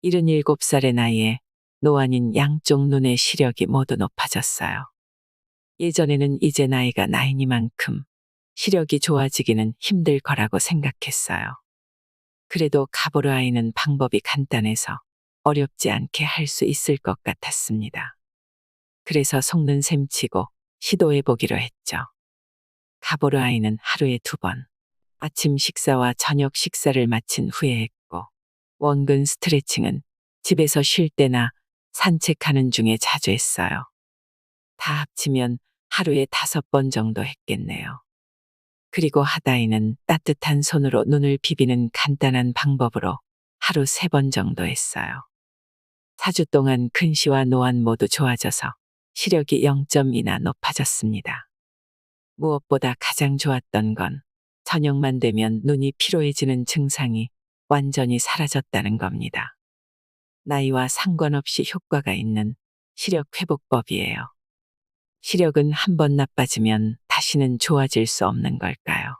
77살의 나이에 노안인 양쪽 눈의 시력이 모두 높아졌어요. 예전에는 이제 나이가 나이니만큼 시력이 좋아지기는 힘들 거라고 생각했어요. 그래도 가보르아이는 방법이 간단해서 어렵지 않게 할 수 있을 것 같았습니다. 그래서 속는 셈치고 시도해보기로 했죠. 가보르아이는 하루에 2번, 아침 식사와 저녁 식사를 마친 후에 했고, 원근 스트레칭은 집에서 쉴 때나 산책하는 중에 자주 했어요. 다 합치면 하루에 5번 정도 했겠네요. 그리고 하다이는 따뜻한 손으로 눈을 비비는 간단한 방법으로 하루 3번 정도 했어요. 4주 동안 근시와 노안 모두 좋아져서 시력이 0.2나 높아졌습니다. 무엇보다 가장 좋았던 건 저녁만 되면 눈이 피로해지는 증상이 완전히 사라졌다는 겁니다. 나이와 상관없이 효과가 있는 시력 회복법이에요. 시력은 한번 나빠지면 다시는 좋아질 수 없는 걸까요?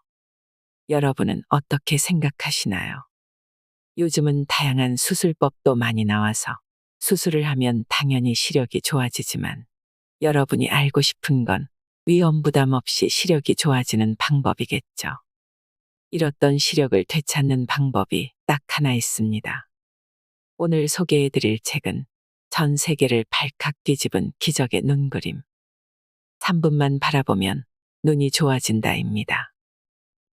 여러분은 어떻게 생각하시나요? 요즘은 다양한 수술법도 많이 나와서 수술을 하면 당연히 시력이 좋아지지만 여러분이 알고 싶은 건 위험 부담 없이 시력이 좋아지는 방법이겠죠. 잃었던 시력을 되찾는 방법이 딱 하나 있습니다. 오늘 소개해드릴 책은 전 세계를 발칵 뒤집은 기적의 눈그림. 3분만 바라보면 눈이 좋아진다입니다.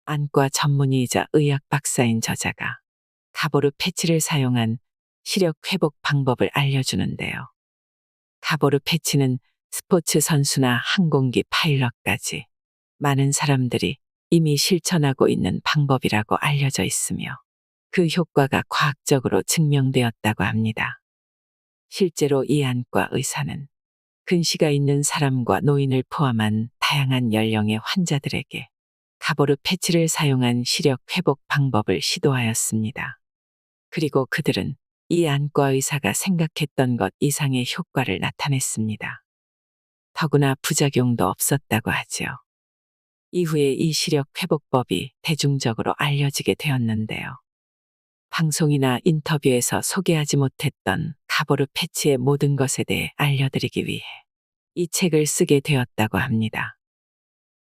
안과 전문의이자 의학 박사인 저자가 가보르 패치를 사용한 시력 회복 방법을 알려주는데요. 가보르 패치는 스포츠 선수나 항공기 파일럿까지 많은 사람들이 이미 실천하고 있는 방법이라고 알려져 있으며 그 효과가 과학적으로 증명되었다고 합니다. 실제로 이 안과 의사는 근시가 있는 사람과 노인을 포함한 다양한 연령의 환자들에게 가보르 패치를 사용한 시력 회복 방법을 시도하였습니다. 그리고 그들은 이 안과 의사가 생각했던 것 이상의 효과를 나타냈습니다. 더구나 부작용도 없었다고 하지요. 이후에 이 시력 회복법이 대중적으로 알려지게 되었는데요. 방송이나 인터뷰에서 소개하지 못했던 가보르 패치의 모든 것에 대해 알려드리기 위해 이 책을 쓰게 되었다고 합니다.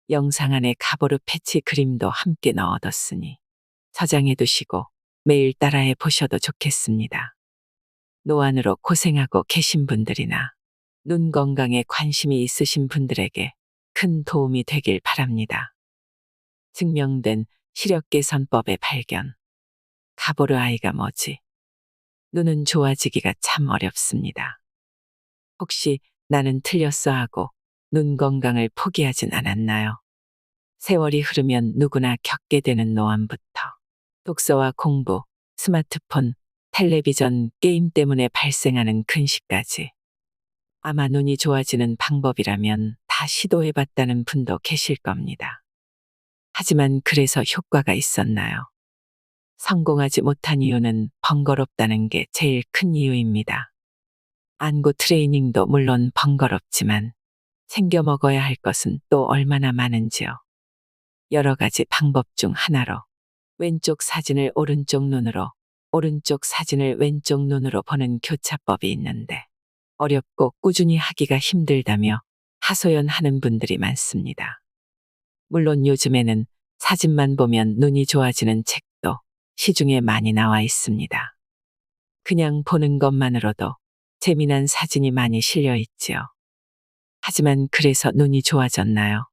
영상 안에 가보르 패치 그림도 함께 넣어뒀으니 저장해 두시고 매일 따라해 보셔도 좋겠습니다. 노안으로 고생하고 계신 분들이나 눈 건강에 관심이 있으신 분들에게 큰 도움이 되길 바랍니다. 증명된 시력 개선법의 발견. 가보르아이가 뭐지? 눈은 좋아지기가 참 어렵습니다. 혹시 나는 틀렸어 하고 눈 건강을 포기하진 않았나요? 세월이 흐르면 누구나 겪게 되는 노안부터 독서와 공부, 스마트폰, 텔레비전, 게임 때문에 발생하는 근시까지 아마 눈이 좋아지는 방법이라면 다 시도해봤다는 분도 계실 겁니다. 하지만 그래서 효과가 있었나요? 성공하지 못한 이유는 번거롭다는 게 제일 큰 이유입니다. 안구 트레이닝도 물론 번거롭지만 챙겨 먹어야 할 것은 또 얼마나 많은지요. 여러 가지 방법 중 하나로 왼쪽 사진을 오른쪽 눈으로, 오른쪽 사진을 왼쪽 눈으로 보는 교차법이 있는데 어렵고 꾸준히 하기가 힘들다며 하소연하는 분들이 많습니다. 물론 요즘에는 사진만 보면 눈이 좋아지는 책도 시중에 많이 나와 있습니다. 그냥 보는 것만으로도 재미난 사진이 많이 실려 있지요. 하지만 그래서 눈이 좋아졌나요?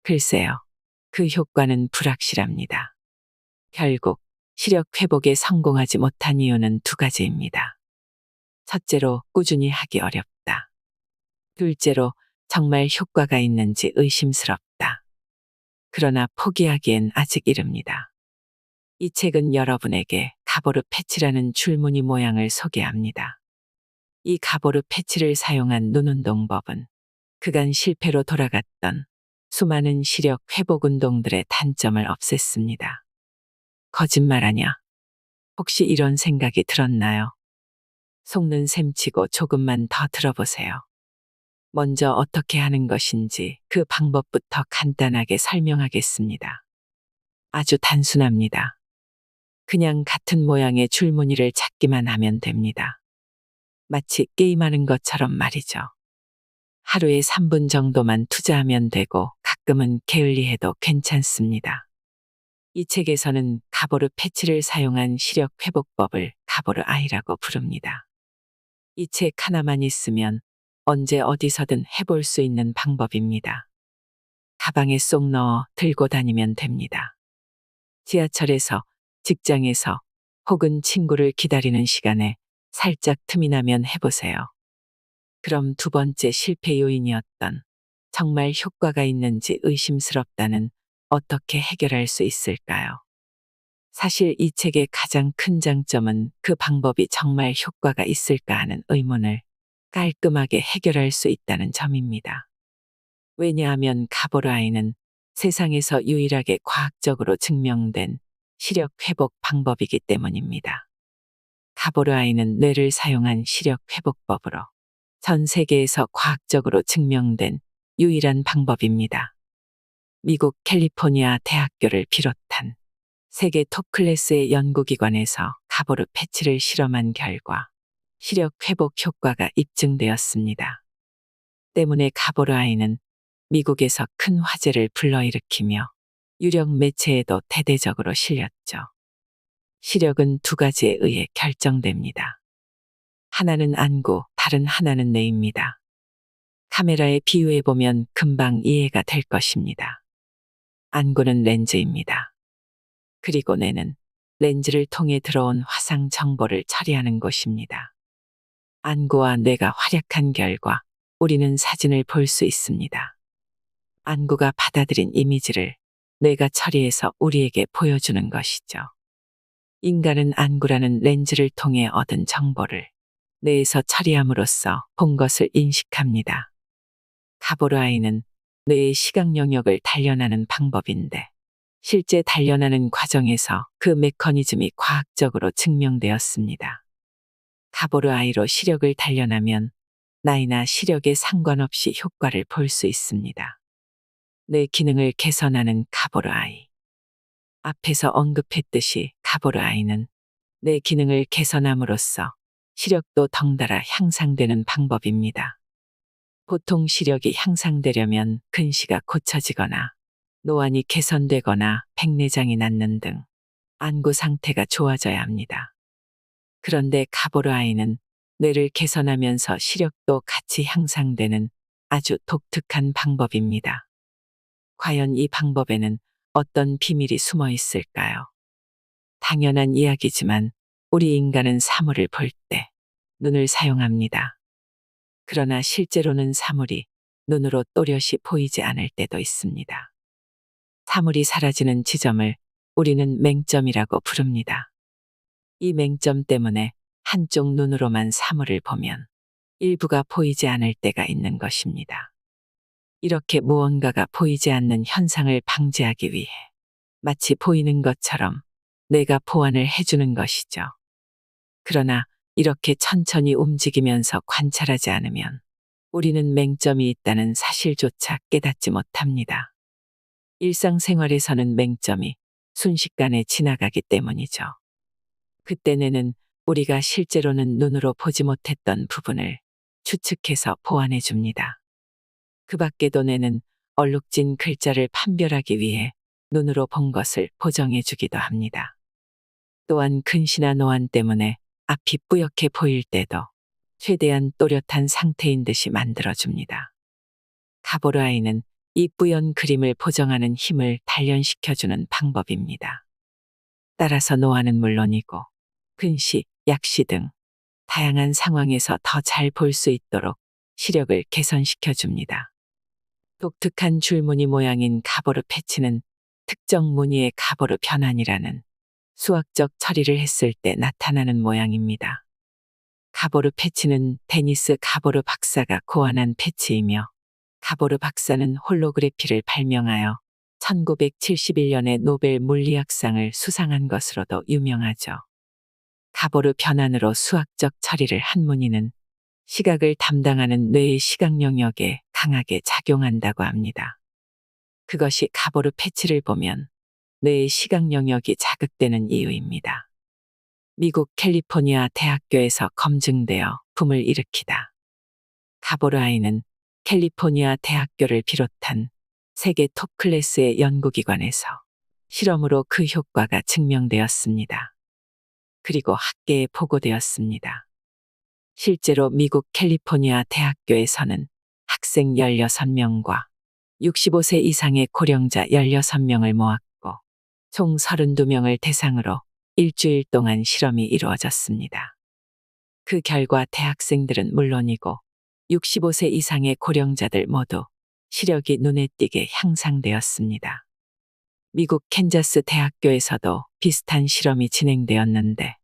글쎄요. 그 효과는 불확실합니다. 결국 시력 회복에 성공하지 못한 이유는 2가지입니다. 첫째로 꾸준히 하기 어렵다. 둘째로 정말 효과가 있는지 의심스럽다. 그러나 포기하기엔 아직 이릅니다. 이 책은 여러분에게 가보르 패치라는 줄무늬 모양을 소개합니다. 이 가보르 패치를 사용한 눈운동법은 그간 실패로 돌아갔던 수많은 시력 회복 운동들의 단점을 없앴습니다. 거짓말하냐? 혹시 이런 생각이 들었나요? 속는 셈치고 조금만 더 들어보세요. 먼저 어떻게 하는 것인지 그 방법부터 간단하게 설명하겠습니다. 아주 단순합니다. 그냥 같은 모양의 줄무늬를 찾기만 하면 됩니다. 마치 게임하는 것처럼 말이죠. 하루에 3분 정도만 투자하면 되고 가끔은 게을리해도 괜찮습니다. 이 책에서는 가보르 패치를 사용한 시력 회복법을 가보르 아이라고 부릅니다. 이 책 하나만 있으면 언제 어디서든 해볼 수 있는 방법입니다. 가방에 쏙 넣어 들고 다니면 됩니다. 지하철에서, 직장에서, 혹은 친구를 기다리는 시간에 살짝 틈이 나면 해보세요. 그럼 두 번째 실패 요인이었던 정말 효과가 있는지 의심스럽다는 어떻게 해결할 수 있을까요? 사실 이 책의 가장 큰 장점은 그 방법이 정말 효과가 있을까 하는 의문을 깔끔하게 해결할 수 있다는 점입니다. 왜냐하면 가보르 아이는 세상에서 유일하게 과학적으로 증명된 시력 회복 방법이기 때문입니다. 가보르 아이는 뇌를 사용한 시력 회복법으로 전 세계에서 과학적으로 증명된 유일한 방법입니다. 미국 캘리포니아 대학교를 비롯한 세계 톱 클래스의 연구기관에서 가보르 패치를 실험한 결과 시력 회복 효과가 입증되었습니다. 때문에 가보르 아이는 미국에서 큰 화제를 불러일으키며 유력 매체에도 대대적으로 실렸죠. 시력은 두 가지에 의해 결정됩니다. 하나는 안구, 다른 하나는 뇌입니다. 카메라에 비유해보면 금방 이해가 될 것입니다. 안구는 렌즈입니다. 그리고 뇌는 렌즈를 통해 들어온 화상 정보를 처리하는 곳입니다. 안구와 뇌가 활약한 결과 우리는 사진을 볼 수 있습니다. 안구가 받아들인 이미지를 뇌가 처리해서 우리에게 보여주는 것이죠. 인간은 안구라는 렌즈를 통해 얻은 정보를 뇌에서 처리함으로써 본 것을 인식합니다. 가보르 아이는 뇌의 시각 영역을 단련하는 방법인데 실제 단련하는 과정에서 그 메커니즘이 과학적으로 증명되었습니다. 가보르 아이로 시력을 단련하면 나이나 시력에 상관없이 효과를 볼 수 있습니다. 뇌 기능을 개선하는 가보르 아이. 앞에서 언급했듯이 가보르 아이는 뇌 기능을 개선함으로써 시력도 덩달아 향상되는 방법입니다. 보통 시력이 향상되려면 근시가 고쳐지거나 노안이 개선되거나 백내장이 낫는 등 안구 상태가 좋아져야 합니다. 그런데 가보르 아이는 뇌를 개선하면서 시력도 같이 향상되는 아주 독특한 방법입니다. 과연 이 방법에는 어떤 비밀이 숨어 있을까요? 당연한 이야기지만 우리 인간은 사물을 볼 때 눈을 사용합니다. 그러나 실제로는 사물이 눈으로 또렷이 보이지 않을 때도 있습니다. 사물이 사라지는 지점을 우리는 맹점이라고 부릅니다. 이 맹점 때문에 한쪽 눈으로만 사물을 보면 일부가 보이지 않을 때가 있는 것입니다. 이렇게 무언가가 보이지 않는 현상을 방지하기 위해 마치 보이는 것처럼 뇌가 보완을 해주는 것이죠. 그러나 이렇게 천천히 움직이면서 관찰하지 않으면 우리는 맹점이 있다는 사실조차 깨닫지 못합니다. 일상생활에서는 맹점이 순식간에 지나가기 때문이죠. 그때 뇌는 우리가 실제로는 눈으로 보지 못했던 부분을 추측해서 보완해 줍니다. 그 밖에도 뇌는 얼룩진 글자를 판별하기 위해 눈으로 본 것을 보정해 주기도 합니다. 또한 근시나 노안 때문에 앞이 뿌옇게 보일 때도 최대한 또렷한 상태인 듯이 만들어줍니다. 가보르 아이는 이 뿌연 그림을 보정하는 힘을 단련시켜주는 방법입니다. 따라서 노안은 물론이고 근시, 약시 등 다양한 상황에서 더 잘 볼 수 있도록 시력을 개선시켜줍니다. 독특한 줄무늬 모양인 가보르 패치는 특정 무늬의 가보르 변환이라는 수학적 처리를 했을 때 나타나는 모양입니다. 가보르 패치는 데니스 가보르 박사가 고안한 패치이며 가보르 박사는 홀로그래피를 발명하여 1971년에 노벨 물리학상을 수상한 것으로도 유명하죠. 가보르 변환으로 수학적 처리를 한 무늬는 시각을 담당하는 뇌의 시각 영역에 강하게 작용한다고 합니다. 그것이 가보르 패치를 보면 뇌의 시각 영역이 자극되는 이유입니다. 미국 캘리포니아 대학교에서 검증되어 붐을 일으키다. 가보르아이는 캘리포니아 대학교를 비롯한 세계 톱 클래스의 연구기관에서 실험으로 그 효과가 증명되었습니다. 그리고 학계에 보고되었습니다. 실제로 미국 캘리포니아 대학교에서는 학생 16명과 65세 이상의 고령자 16명을 모았고 총 32명을 대상으로 일주일 동안 실험이 이루어졌습니다. 그 결과 대학생들은 물론이고 65세 이상의 고령자들 모두 시력이 눈에 띄게 향상되었습니다. 미국 캔자스 대학교에서도 비슷한 실험이 진행되었는데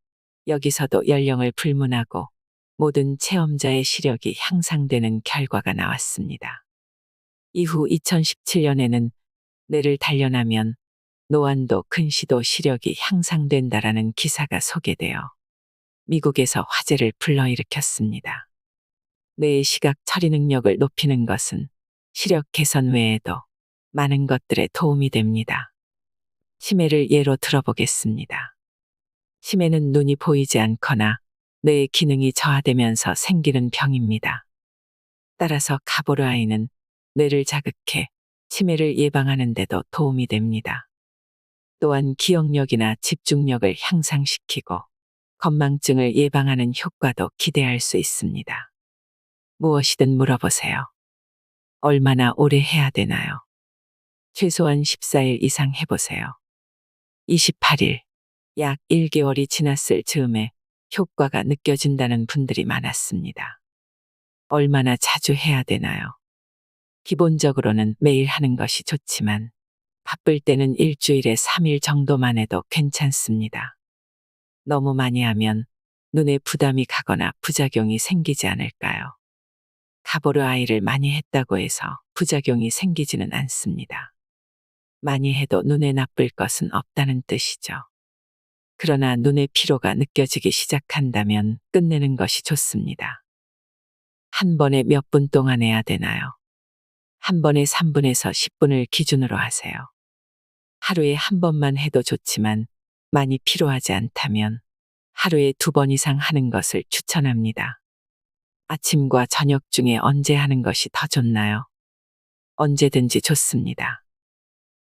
여기서도 연령을 불문하고 모든 체험자의 시력이 향상되는 결과가 나왔습니다. 이후 2017년에는 뇌를 단련하면 노안도 근시도 시력이 향상된다라는 기사가 소개되어 미국에서 화제를 불러일으켰습니다. 뇌의 시각 처리 능력을 높이는 것은 시력 개선 외에도 많은 것들에 도움이 됩니다. 치매를 예로 들어보겠습니다. 치매는 눈이 보이지 않거나 뇌의 기능이 저하되면서 생기는 병입니다. 따라서 가보르아이는 뇌를 자극해 치매를 예방하는 데도 도움이 됩니다. 또한 기억력이나 집중력을 향상시키고 건망증을 예방하는 효과도 기대할 수 있습니다. 무엇이든 물어보세요. 얼마나 오래 해야 되나요? 최소한 14일 이상 해보세요. 28일, 약 1개월이 지났을 즈음에 효과가 느껴진다는 분들이 많았습니다. 얼마나 자주 해야 되나요? 기본적으로는 매일 하는 것이 좋지만 바쁠 때는 일주일에 3일 정도만 해도 괜찮습니다. 너무 많이 하면 눈에 부담이 가거나 부작용이 생기지 않을까요? 가보르아이를 많이 했다고 해서 부작용이 생기지는 않습니다. 많이 해도 눈에 나쁠 것은 없다는 뜻이죠. 그러나 눈의 피로가 느껴지기 시작한다면 끝내는 것이 좋습니다. 한 번에 몇 분 동안 해야 되나요? 한 번에 3분에서 10분을 기준으로 하세요. 하루에 한 번만 해도 좋지만 많이 피로하지 않다면 하루에 2번 이상 하는 것을 추천합니다. 아침과 저녁 중에 언제 하는 것이 더 좋나요? 언제든지 좋습니다.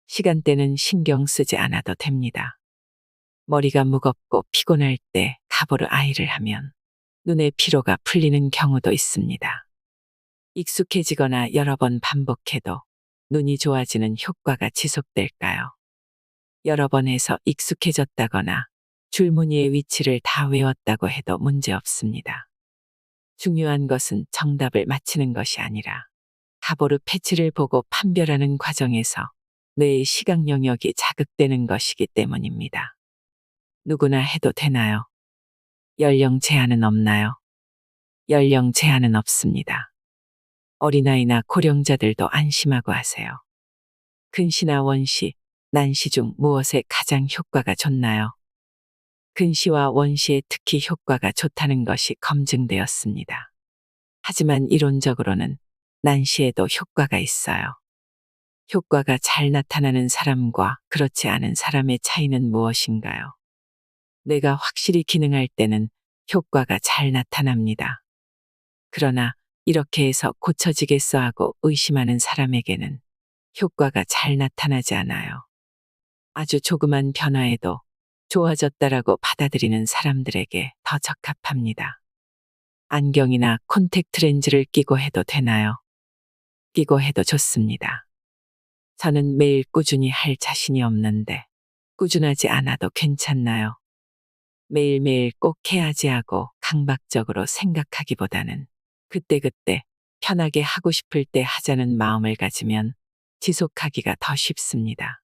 시간대는 신경 쓰지 않아도 됩니다. 머리가 무겁고 피곤할 때 가보르아이를 하면 눈의 피로가 풀리는 경우도 있습니다. 익숙해지거나 여러 번 반복해도 눈이 좋아지는 효과가 지속될까요? 여러 번 해서 익숙해졌다거나 줄무늬의 위치를 다 외웠다고 해도 문제 없습니다. 중요한 것은 정답을 맞히는 것이 아니라 가보르 패치를 보고 판별하는 과정에서 뇌의 시각 영역이 자극되는 것이기 때문입니다. 누구나 해도 되나요? 연령 제한은 없나요? 연령 제한은 없습니다. 어린아이나 고령자들도 안심하고 하세요. 근시나 원시, 난시 중 무엇에 가장 효과가 좋나요? 근시와 원시에 특히 효과가 좋다는 것이 검증되었습니다. 하지만 이론적으로는 난시에도 효과가 있어요. 효과가 잘 나타나는 사람과 그렇지 않은 사람의 차이는 무엇인가요? 뇌가 확실히 기능할 때는 효과가 잘 나타납니다. 그러나 이렇게 해서 고쳐지겠어 하고 의심하는 사람에게는 효과가 잘 나타나지 않아요. 아주 조그만 변화에도 좋아졌다라고 받아들이는 사람들에게 더 적합합니다. 안경이나 콘택트 렌즈를 끼고 해도 되나요? 끼고 해도 좋습니다. 저는 매일 꾸준히 할 자신이 없는데 꾸준하지 않아도 괜찮나요? 매일매일 꼭 해야지 하고 강박적으로 생각하기보다는 그때그때 편하게 하고 싶을 때 하자는 마음을 가지면 지속하기가 더 쉽습니다.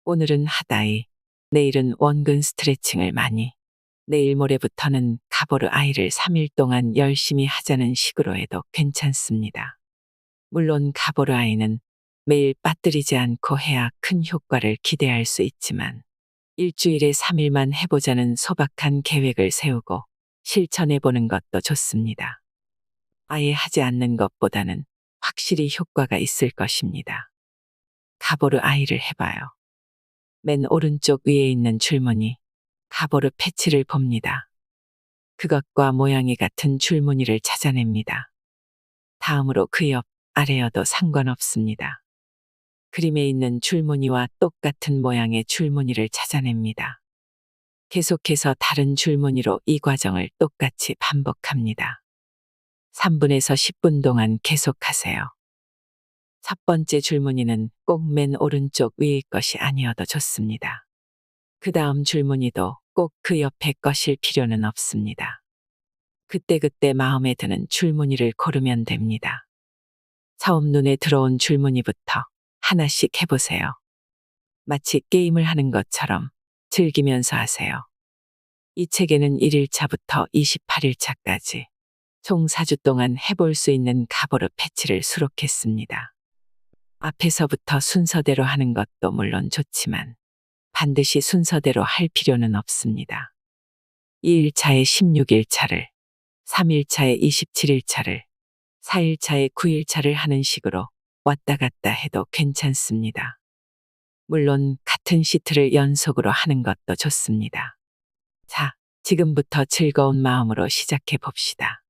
오늘은 하다이, 내일은 원근 스트레칭을 많이, 내일 모레부터는 가보르아이를 3일 동안 열심히 하자는 식으로 해도 괜찮습니다. 물론 가보르아이는 매일 빠뜨리지 않고 해야 큰 효과를 기대할 수 있지만 일주일에 3일만 해보자는 소박한 계획을 세우고 실천해보는 것도 좋습니다. 아예 하지 않는 것보다는 확실히 효과가 있을 것입니다. 가보르아이를 해봐요. 맨 오른쪽 위에 있는 줄무늬, 가보르 패치를 봅니다. 그것과 모양이 같은 줄무늬를 찾아냅니다. 다음으로 그 옆, 아래여도 상관없습니다. 그림에 있는 줄무늬와 똑같은 모양의 줄무늬를 찾아냅니다. 계속해서 다른 줄무늬로 이 과정을 똑같이 반복합니다. 3분에서 10분 동안 계속하세요. 첫 번째 줄무늬는 꼭 맨 오른쪽 위의 것이 아니어도 좋습니다. 그 다음 줄무늬도 꼭 그 옆에 것일 필요는 없습니다. 그때그때 마음에 드는 줄무늬를 고르면 됩니다. 처음 눈에 들어온 줄무늬부터 하나씩 해보세요. 마치 게임을 하는 것처럼 즐기면서 하세요. 이 책에는 1일차부터 28일차까지 총 4주 동안 해볼 수 있는 가보르 패치를 수록했습니다. 앞에서부터 순서대로 하는 것도 물론 좋지만 반드시 순서대로 할 필요는 없습니다. 2일차에 16일차를, 3일차에 27일차를, 4일차에 9일차를 하는 식으로 왔다 갔다 해도 괜찮습니다. 물론 같은 시트를 연속으로 하는 것도 좋습니다. 자, 지금부터 즐거운 마음으로 시작해 봅시다.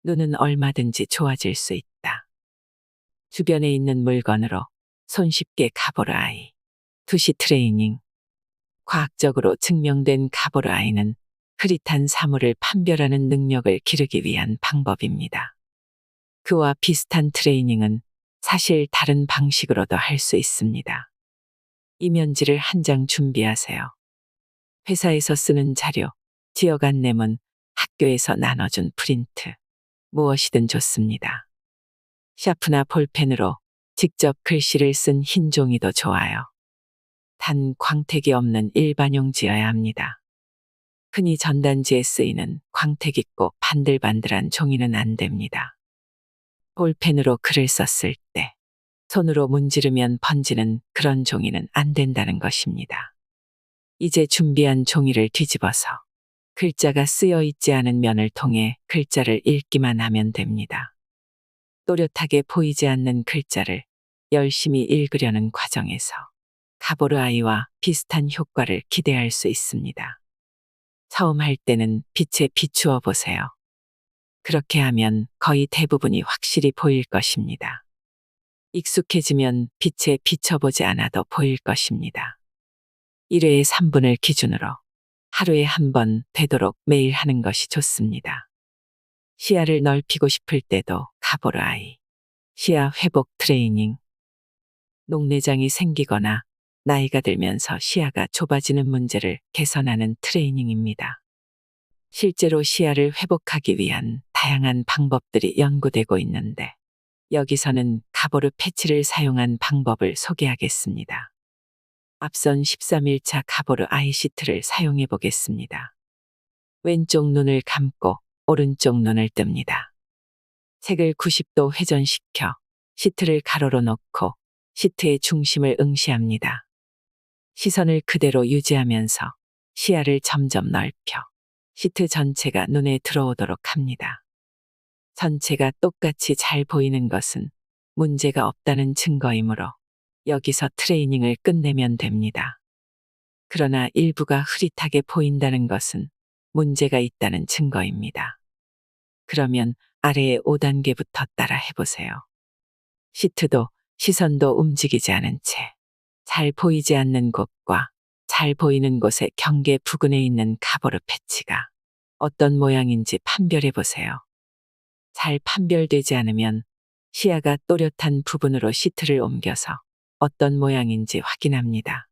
눈은 얼마든지 좋아질 수 있다. 주변에 있는 물건으로 손쉽게 가보르 아이. 투시 트레이닝. 과학적으로 증명된 가보르 아이는 흐릿한 사물을 판별하는 능력을 기르기 위한 방법입니다. 그와 비슷한 트레이닝은 사실 다른 방식으로도 할 수 있습니다. 이면지를 한 장 준비하세요. 회사에서 쓰는 자료, 지역 안내문, 학교에서 나눠준 프린트, 무엇이든 좋습니다. 샤프나 볼펜으로 직접 글씨를 쓴 흰 종이도 좋아요. 단 광택이 없는 일반용지여야 합니다. 흔히 전단지에 쓰이는 광택 있고 반들반들한 종이는 안 됩니다. 볼펜으로 글을 썼을 때 손으로 문지르면 번지는 그런 종이는 안 된다는 것입니다. 이제 준비한 종이를 뒤집어서 글자가 쓰여 있지 않은 면을 통해 글자를 읽기만 하면 됩니다. 또렷하게 보이지 않는 글자를 열심히 읽으려는 과정에서 가보르 아이와 비슷한 효과를 기대할 수 있습니다. 처음 할 때는 빛에 비추어 보세요. 그렇게 하면 거의 대부분이 확실히 보일 것입니다. 익숙해지면 빛에 비춰보지 않아도 보일 것입니다. 1회에 3분을 기준으로 하루에 한 번 되도록 매일 하는 것이 좋습니다. 시야를 넓히고 싶을 때도 가보르 아이. 시야 회복 트레이닝. 녹내장이 생기거나 나이가 들면서 시야가 좁아지는 문제를 개선하는 트레이닝입니다. 실제로 시야를 회복하기 위한 다양한 방법들이 연구되고 있는데 여기서는 가보르 패치를 사용한 방법을 소개하겠습니다. 앞선 13일차 가보르 아이 시트를 사용해 보겠습니다. 왼쪽 눈을 감고 오른쪽 눈을 뜹니다. 책을 90도 회전시켜 시트를 가로로 놓고 시트의 중심을 응시합니다. 시선을 그대로 유지하면서 시야를 점점 넓혀 시트 전체가 눈에 들어오도록 합니다. 전체가 똑같이 잘 보이는 것은 문제가 없다는 증거이므로 여기서 트레이닝을 끝내면 됩니다. 그러나 일부가 흐릿하게 보인다는 것은 문제가 있다는 증거입니다. 그러면 아래의 5단계부터 따라 해보세요. 시트도 시선도 움직이지 않은 채 잘 보이지 않는 곳과 잘 보이는 곳의 경계 부근에 있는 가보르 패치가 어떤 모양인지 판별해 보세요. 잘 판별되지 않으면 시야가 또렷한 부분으로 시트를 옮겨서 어떤 모양인지 확인합니다.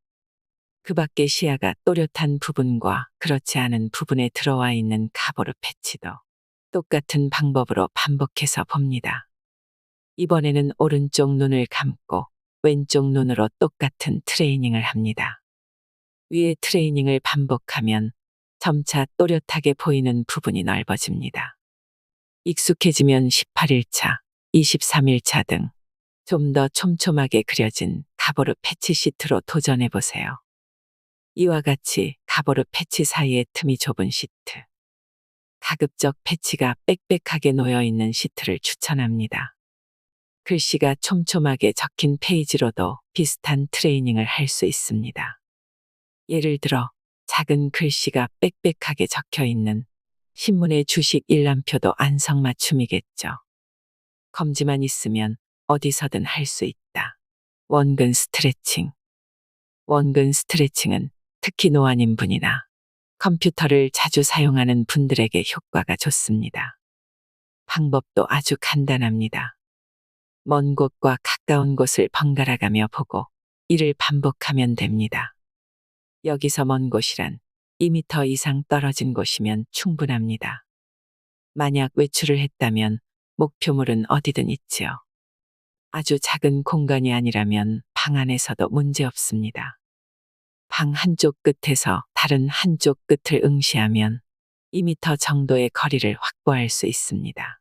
그 밖에 시야가 또렷한 부분과 그렇지 않은 부분에 들어와 있는 가보르 패치도 똑같은 방법으로 반복해서 봅니다. 이번에는 오른쪽 눈을 감고 왼쪽 눈으로 똑같은 트레이닝을 합니다. 위의 트레이닝을 반복하면 점차 또렷하게 보이는 부분이 넓어집니다. 익숙해지면 18일차, 23일차 등 좀 더 촘촘하게 그려진 가보르 패치 시트로 도전해 보세요. 이와 같이 가보르 패치 사이의 틈이 좁은 시트, 가급적 패치가 빽빽하게 놓여 있는 시트를 추천합니다. 글씨가 촘촘하게 적힌 페이지로도 비슷한 트레이닝을 할 수 있습니다. 예를 들어 작은 글씨가 빽빽하게 적혀 있는 신문의 주식 일람표도 안성맞춤이겠죠. 검지만 있으면 어디서든 할 수 있다. 원근 스트레칭. 원근 스트레칭은 특히 노안인 분이나 컴퓨터를 자주 사용하는 분들에게 효과가 좋습니다. 방법도 아주 간단합니다. 먼 곳과 가까운 곳을 번갈아 가며 보고 이를 반복하면 됩니다. 여기서 먼 곳이란 2m 이상 떨어진 곳이면 충분합니다. 만약 외출을 했다면 목표물은 어디든 있지요. 아주 작은 공간이 아니라면 방 안에서도 문제 없습니다. 방 한쪽 끝에서 다른 한쪽 끝을 응시하면 2m 정도의 거리를 확보할 수 있습니다.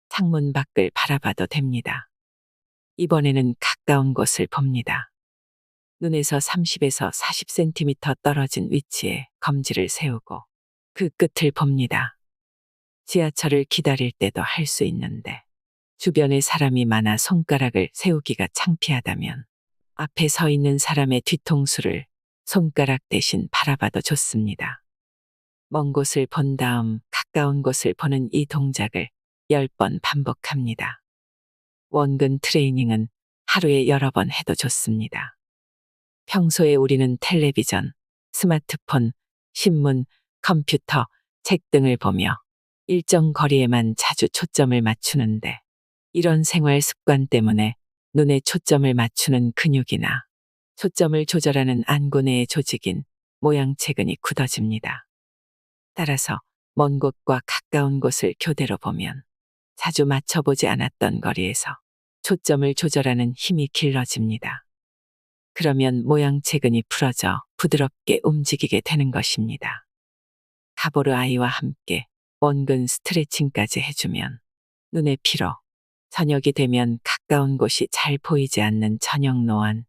창문 밖을 바라봐도 됩니다. 이번에는 가까운 곳을 봅니다. 눈에서 30에서 40cm 떨어진 위치에 검지를 세우고 그 끝을 봅니다. 지하철을 기다릴 때도 할 수 있는데 주변에 사람이 많아 손가락을 세우기가 창피하다면 앞에 서 있는 사람의 뒤통수를 손가락 대신 바라봐도 좋습니다. 먼 곳을 본 다음 가까운 곳을 보는 이 동작을 10번 반복합니다. 원근 트레이닝은 하루에 여러 번 해도 좋습니다. 평소에 우리는 텔레비전, 스마트폰, 신문, 컴퓨터, 책 등을 보며 일정 거리에만 자주 초점을 맞추는데 이런 생활 습관 때문에 눈에 초점을 맞추는 근육이나 초점을 조절하는 안구 내의 조직인 모양체근이 굳어집니다. 따라서 먼 곳과 가까운 곳을 교대로 보면 자주 맞춰보지 않았던 거리에서 초점을 조절하는 힘이 길러집니다. 그러면 모양체근이 풀어져 부드럽게 움직이게 되는 것입니다. 가보르 아이와 함께 원근 스트레칭까지 해주면 눈의 피로, 저녁이 되면 가까운 곳이 잘 보이지 않는 저녁 노안,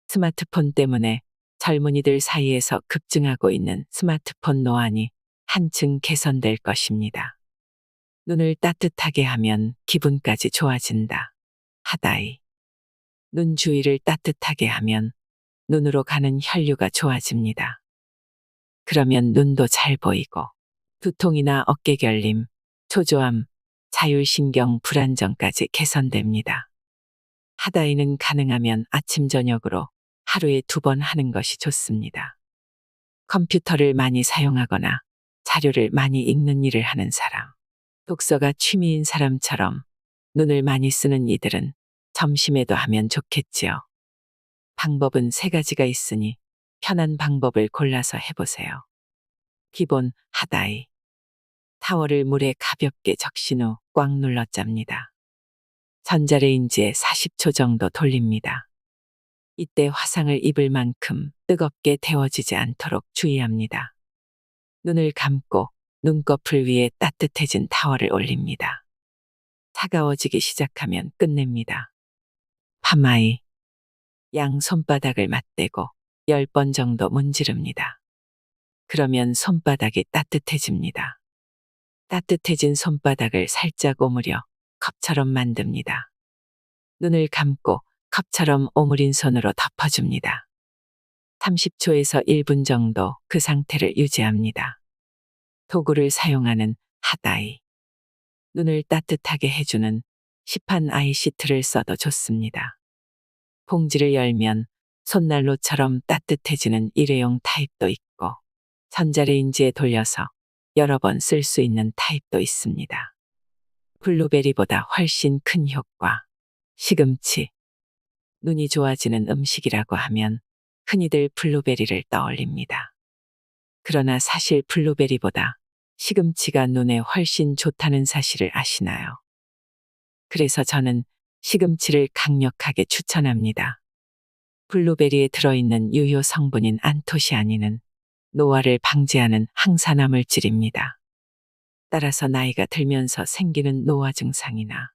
스마트폰 때문에 젊은이들 사이에서 급증하고 있는 스마트폰 노안이 한층 개선될 것입니다. 눈을 따뜻하게 하면 기분까지 좋아진다. 하다이. 눈 주위를 따뜻하게 하면 눈으로 가는 혈류가 좋아집니다. 그러면 눈도 잘 보이고 두통이나 어깨 결림, 초조함, 자율신경 불안정까지 개선됩니다. 하다이는 가능하면 아침 저녁으로 하루에 2번 하는 것이 좋습니다. 컴퓨터를 많이 사용하거나 자료를 많이 읽는 일을 하는 사람, 독서가 취미인 사람처럼 눈을 많이 쓰는 이들은 점심에도 하면 좋겠지요. 방법은 3가지가 있으니 편한 방법을 골라서 해보세요. 기본 하다이. 타월을 물에 가볍게 적신 후 꽉 눌러 짭니다. 전자레인지에 40초 정도 돌립니다. 이때 화상을 입을 만큼 뜨겁게 데워지지 않도록 주의합니다. 눈을 감고 눈꺼풀 위에 따뜻해진 타월을 올립니다. 차가워지기 시작하면 끝냅니다. 파마이. 양 손바닥을 맞대고 10번 정도 문지릅니다. 그러면 손바닥이 따뜻해집니다. 따뜻해진 손바닥을 살짝 오므려 컵처럼 만듭니다. 눈을 감고 컵처럼 오므린 손으로 덮어줍니다. 30초에서 1분 정도 그 상태를 유지합니다. 도구를 사용하는 하다이. 눈을 따뜻하게 해주는 시판 아이 시트를 써도 좋습니다. 봉지를 열면 손난로처럼 따뜻해지는 일회용 타입도 있고 전자레인지에 돌려서 여러 번 쓸 수 있는 타입도 있습니다. 블루베리보다 훨씬 큰 효과. 시금치. 눈이 좋아지는 음식이라고 하면 흔히들 블루베리를 떠올립니다. 그러나 사실 블루베리보다 시금치가 눈에 훨씬 좋다는 사실을 아시나요? 그래서 저는 시금치를 강력하게 추천합니다. 블루베리에 들어있는 유효 성분인 안토시아닌은 노화를 방지하는 항산화 물질입니다. 따라서 나이가 들면서 생기는 노화 증상이나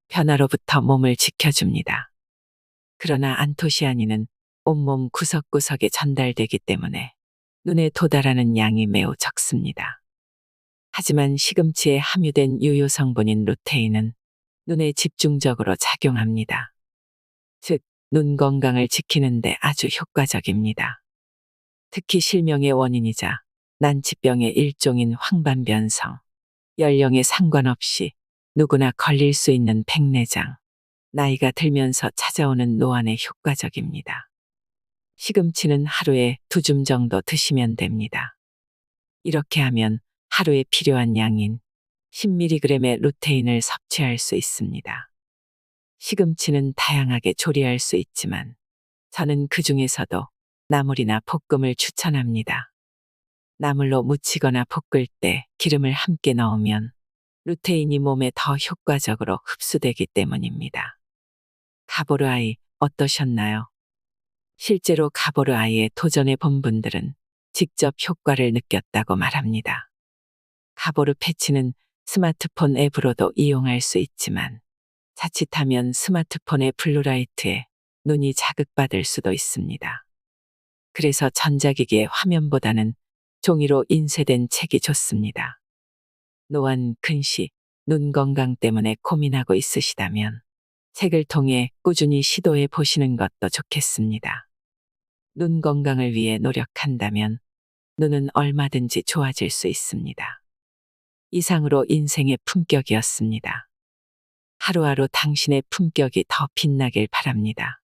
변화로부터 몸을 지켜줍니다. 그러나 안토시아닌은 온몸 구석구석에 전달되기 때문에 눈에 도달하는 양이 매우 적습니다. 하지만 시금치에 함유된 유효 성분인 루테인은 눈에 집중적으로 작용합니다. 즉, 눈 건강을 지키는데 아주 효과적입니다. 특히 실명의 원인이자 난치병의 일종인 황반변성, 연령에 상관없이 누구나 걸릴 수 있는 백내장, 나이가 들면서 찾아오는 노안에 효과적입니다. 시금치는 하루에 2줌 정도 드시면 됩니다. 이렇게 하면 하루에 필요한 양인 10mg의 루테인을 섭취할 수 있습니다. 시금치는 다양하게 조리할 수 있지만 저는 그 중에서도 나물이나 볶음을 추천합니다. 나물로 무치거나 볶을 때 기름을 함께 넣으면 루테인이 몸에 더 효과적으로 흡수되기 때문입니다. 가보르 아이 어떠셨나요? 실제로 가보르 아이에 도전해 본 분들은 직접 효과를 느꼈다고 말합니다. 가보르 패치는 스마트폰 앱으로도 이용할 수 있지만 자칫하면 스마트폰의 블루라이트에 눈이 자극받을 수도 있습니다. 그래서 전자기기의 화면보다는 종이로 인쇄된 책이 좋습니다. 노안, 근시, 눈 건강 때문에 고민하고 있으시다면 책을 통해 꾸준히 시도해 보시는 것도 좋겠습니다. 눈 건강을 위해 노력한다면 눈은 얼마든지 좋아질 수 있습니다. 이상으로 인생의 품격이었습니다. 하루하루 당신의 품격이 더 빛나길 바랍니다.